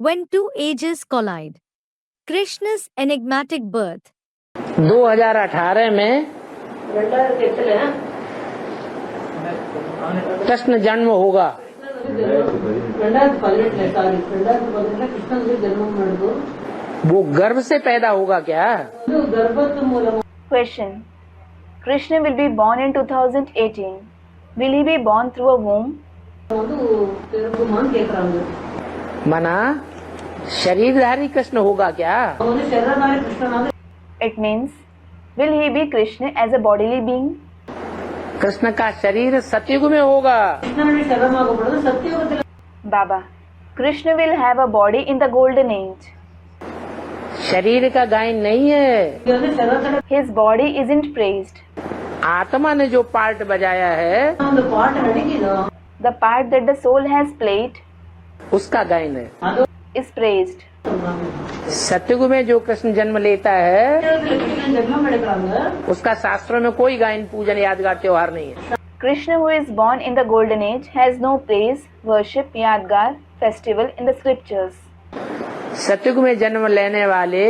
When two ages collide. Krishna's enigmatic birth. 2018 में कृष्ण जन्म होगा। वो गर्भ से पैदा होगा क्या? Question. Krishna will be born in 2018. Will he be born through a womb? मना शरीरधारी कृष्ण होगा क्या? It means, will he be Krishna as a bodily being? Krishna का शरीर सतयुग में होगा। Baba, Krishna will have a body in the golden age. शरीर का गायन नहीं है। His body isn't praised. आत्मा ने जो पार्ट बजाया है The part that the soul has played उसका गायन है। is praised. सतयुग में जो कृष्ण जन्म लेता है उसका शास्त्रों में कोई गायन पूजन यादगार त्योहार नहीं है। Krishna who is born in the golden age has no praise, worship, yadgar, festival in the scriptures. सतयुग में जन्म लेने वाले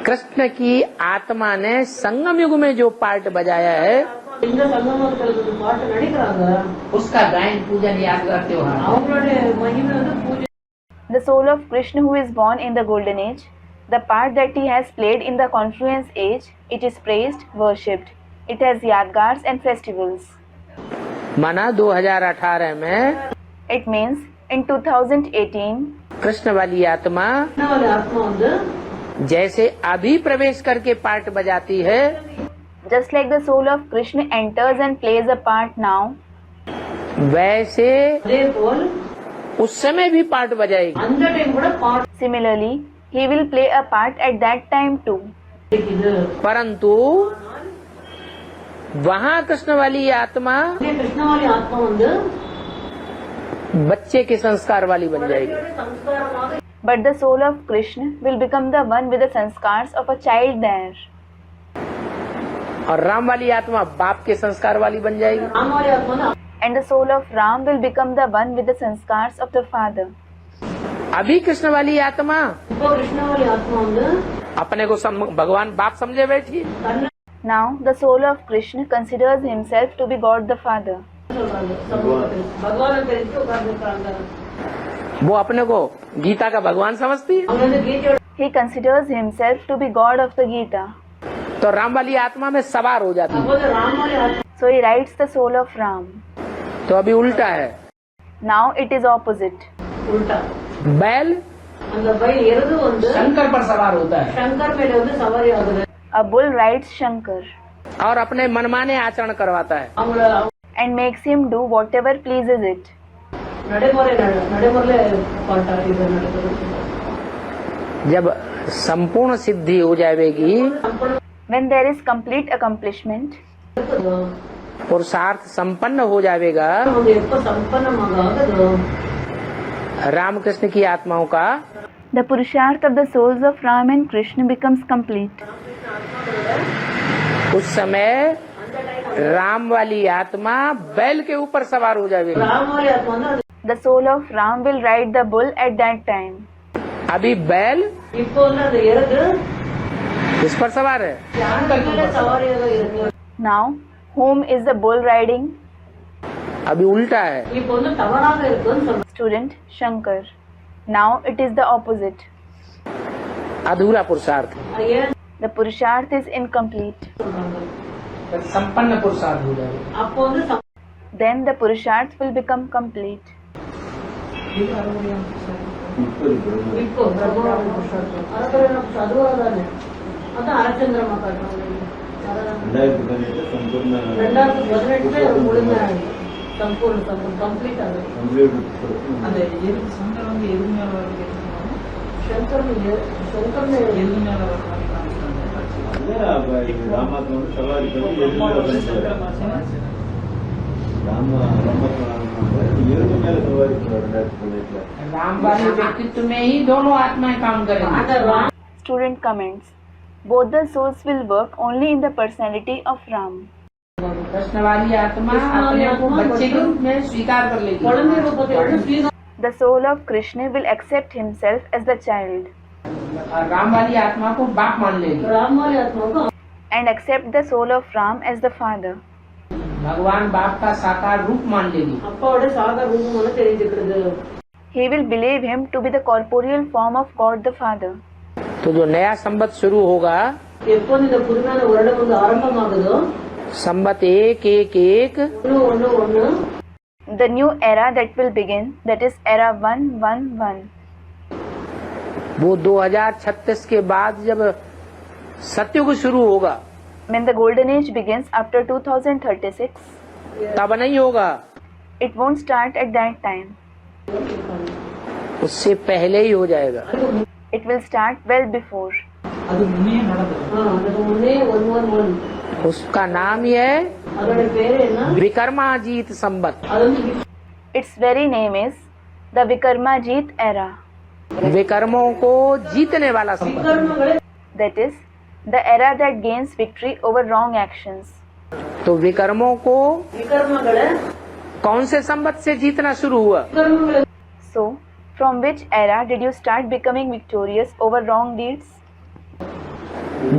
कृष्ण की आत्मा ने संगम युग में जो पार्ट बजाया है उसका गायन पूजन यादगार त्योहार। The soul of Krishna who is born in the golden age, the part that he has played in the confluence age, it is praised, worshipped. It has yadgars and festivals. माना 2018 में It means in 2018, Krishna वाली आत्मा जैसे अभी प्रवेश करके part बजाती है just like the soul of Krishna enters and plays a part now, वैसे उस समय भी part बजाएगी। similarly, he will play a part at that time too. परंतु वहाँ कृष्ण वाली आत्मा बच्चे के संस्कार वाली बन जाएगी। But the soul of Krishna will become the one with the sanskars of a child there. और राम वाली आत्मा बाप के संस्कार वाली बन जाएगी। And the soul of Ram will become the one with the sanskars of the father. अभी कृष्ण वाली आत्मा अपने को भगवान बाप समझे बैठी। Now the soul of Krishna considers himself to be God the Father. वो अपने को गीता का भगवान समझती है। He considers himself to be God of the Gita. तो राम वाली आत्मा में सवार हो जाती है। So he rides the soul of Ram. तो अभी उल्टा है। Now it is opposite. बैल शंकर पर सवार होता है A bull rides Shankar और अपने मनमाने आचरण करवाता है। and makes him do whatever pleases it. जब संपूर्ण सिद्धि हो जाएगी, When there is complete accomplishment, पुरुषार्थ संपन्न हो जाएगा, रामकृष्ण की आत्माओं का the Purusharth of the souls of Ram and Krishna becomes complete. उस समय राम वाली आत्मा बैल के ऊपर सवार हो जाएगी। The soul of Ram will ride the bull at that time. अभी बैल किस पर सवार है? Now, whom is the bull riding? अभी उल्टा है। Student Shankar. Now it is the opposite. अधूरा पुरुषार्थ। The Purusharth is incomplete. संपन्न पुरुषार्थ हो जाएगा। Then the Purusharth will become complete. Ram वाले व्यक्तित्व में ही दोनों आत्माएं काम करेंगी। Student comments. Both the souls will work only in the personality of Ram. Krishna वाली आत्मा अपने को बच्चे के रूप में स्वीकार कर लेगी। The soul of Krishna will accept himself as the child और राम वाली आत्मा को बाप मान लेगी, and accept the soul of Ram as the father. भगवान बाप का साकार रूप मान लेगी, He will believe him to be the corporeal form of God the Father. तो जो नया संवत शुरू होगा, संवत 111 The new era that will begin, that is era 111. वो 2036 के बाद जब सतयुग शुरू होगा, When the golden age begins after 2036, तब नहीं होगा, it won't start at that time. उससे पहले ही हो जाएगा। It will start well before. उसका नाम ही है विक्रमाजीत संवत। Its very name is the Vikarmajit era. विक्रमों को जीतने वाला संवत, That is the era that gains victory over wrong actions. तो विक्रमों को कौन से संवत से जीतना शुरू हुआ? So, from which era did you start becoming victorious over wrong deeds?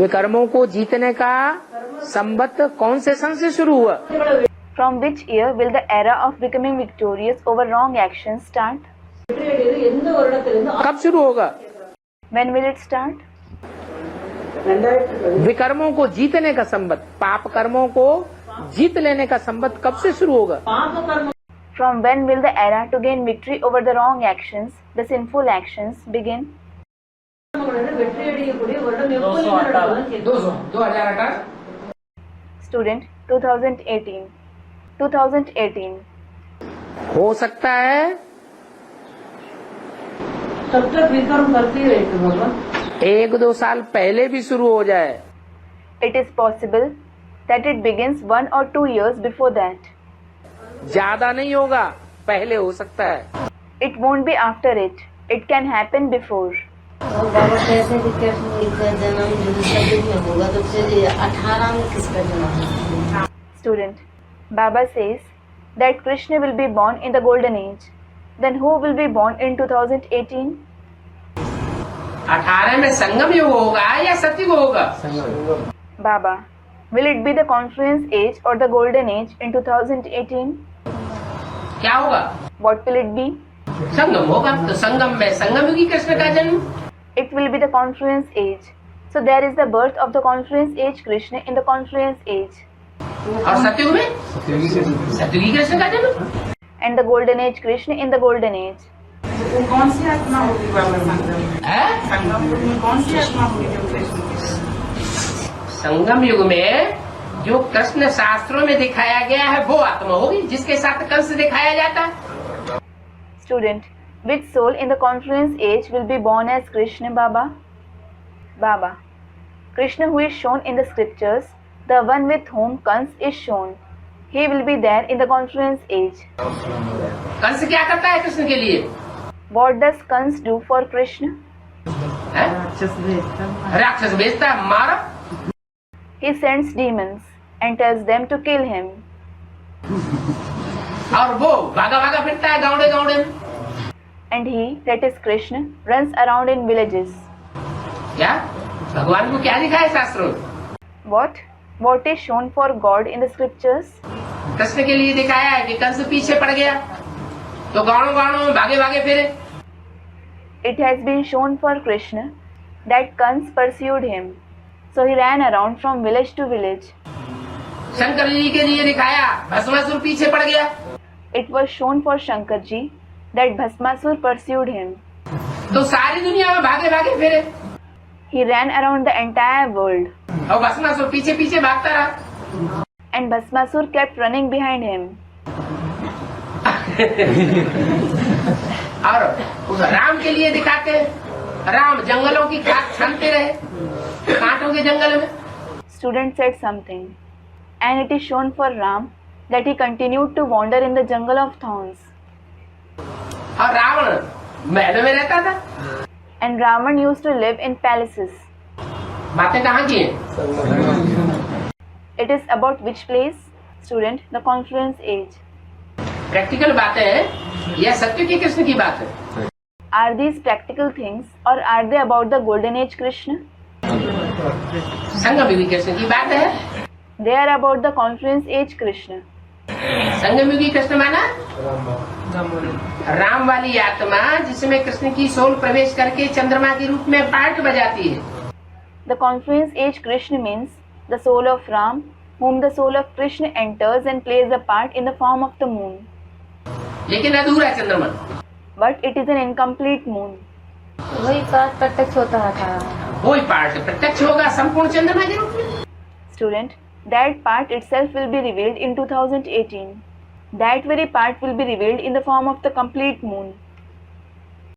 विक्रमों को जीतने का संवत कौन से सन से शुरू हुआ? From which year will the era of becoming victorious over wrong actions start? कब शुरू होगा? When will it start? विक्रमों को जीतने का संवत, पाप कर्मों को जीत लेने का संवत कब से शुरू होगा? From when will the era to gain victory over the wrong actions, the sinful actions, begin? 2018 Student, 2018. 2018. हो सकता है तब तक विक्रम करती रहेगी भगवान। 1-2 साल पहले भी शुरू हो जाए, It is possible that it begins 1 or 2 years before that. ज्यादा नहीं होगा, पहले हो सकता है। It won't be after it. It can happen before. और बाबा कहते हैं कि कृष्ण का जन्म जो सतयुग में होगा तो फिर 18 में किसका जन्म होगा? Student, Baba says that Krishna will be born in the golden age. Then who will be born in 2018? 18 में संगम युग होगा या सतयुग होगा? Baba, will it be the confluence age or the golden age in 2018? क्या होगा? What will it be? संगम होगा। तो संगम में संगम युगी कृष्ण का जन्म, It will be the confluence age. So there is the birth of the confluence age Krishna in the confluence age. और सतयुग में सतयुगी कृष्ण का जन्म, And the golden age Krishna in the golden age. कौन सी आत्मा होगी बाबा संगम? है? संगम युग में कौन सी आत्मा होगी जो कृष्ण की? संगम युग में जो कृष्ण शास्त्रों में दिखाया गया है वो आत्मा होगी जिसके साथ कंस दिखाया जाता है। Student, which soul in the confluence age will be born as Krishna, Baba? Baba, Krishna who is shown in the scriptures, the one with whom Kans is shown. He will be there in the confluence age. Kans क्या करता है कृष्ण के लिए? What does Kans do for Krishna? है? राक्षस भेजता है। राक्षस भेजता है, मारो। He sends demons and tells them to kill him. और वो भागा भागा फिरता है गाँव गाँव में। And he, that is Krishna, runs around in villages. क्या भगवान को क्या लिखा है शास्त्रों में? What? What is shown for God in the scriptures? Krishna के लिए दिखाया है कि कंस पीछे पड़ गया तो गाँव गाँव में भागे भागे फिरे। It has been shown for Krishna that Kans pursued him. So he ran around from village to village. Shankar ji के लिए दिखाया भस्मासुर पीछे पड़ गया It was shown for Shankarji that Bhasmasur pursued him. तो सारी दुनिया में भागे भागे फिरे He ran around the entire world. और भस्मासुर पीछे पीछे भागता रहा। And Bhasmasur kept running behind him. और उस राम के लिए दिखाते हैं, राम जंगलों की खाक छानते रहे कांटों के जंगल में। Student said something. And it is shown for Ram that he continued to wander in the jungle of thorns. और रावण महल में रहता था। And Ravan used to live in palaces. बातें कहाँ की हैं? It is about which place? Student, the confluence age. Practical बातें हैं यह सत्य की कृष्ण की बात है। Are these practical things or are they about the golden age Krishna? संगम युगी कृष्ण की बात है। They are about the confluence age Krishna. संगम युगी कृष्ण माना राम वाली आत्मा जिसमें कृष्ण की सोल प्रवेश करके चंद्रमा के रूप में पार्ट बजाती है। The confluence age Krishna means the soul of Ram, whom the soul of Krishna enters and plays a part in the form of the moon. लेकिन अधूरा चंद्रमा, But it is an incomplete moon. वही बात प्रत्यक्ष होता था। वही part प्रत्यक्ष होगा संपूर्ण चंद्रमा के रूप में। Student, that part itself will be revealed in 2018. That very part will be revealed in the form of the complete moon.